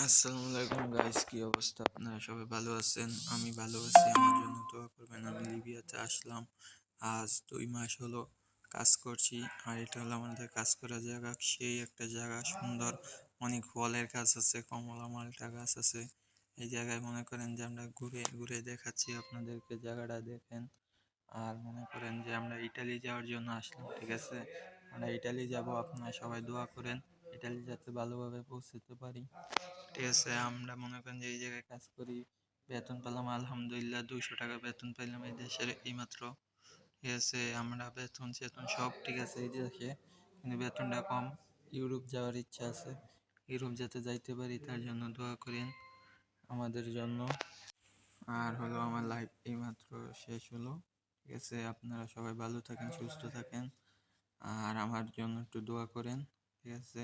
আসসালামু আলাইকুম গাইস, কি অবস্থা? আপনারা সবাই ভালো আছেন? আমি ভালো আছি। আমার জন্য দোয়া করবেন। আমি লিবিয়াতে আসলাম, আজ 2 মাস হলো কাজ করছি। আর এটা হলো আমাদের কাজ করার জায়গা, সেই একটা জায়গা, সুন্দর। অনেক ফলের গাছ আছে, কমলা মালটা গাছ আছে। এই জায়গায় মনে করেন যে আমরা ঘুরে ঘুরে দেখাচ্ছি আপনাদেরকে, জায়গাটা দেখেন। আর মনে করেন যে আমরা ইটালি যাওয়ার জন্য আসলাম, ঠিক আছে? আমরা ইটালি যাব, আপনারা সবাই দোয়া করেন ইটালি যাতে ভালোভাবে পৌঁছতে পারি। ঠিক আছে, আমরা মনে করেন যে এই জায়গায় কাজ করি, বেতন পেলাম আলহামদুলিল্লাহ, 200 টাকা বেতন পাইলাম এই দেশের এইমাত্র। ঠিক আছে, আমরা বেতন চেতন সব ঠিক আছে এই দেশে, কিন্তু বেতনটা কম। ইউরোপ যাওয়ার ইচ্ছা আছে, ইউরোপ যাতে যাইতে পারি তার জন্য দোয়া করেন আমাদের জন্য। আর হলো আমার লাইফ এইমাত্র শেষ হলো। ঠিক আছে, আপনারা সবাই ভালো থাকেন, সুস্থ থাকেন, আর আমার জন্য একটু দোয়া করেন। ঠিক আছে।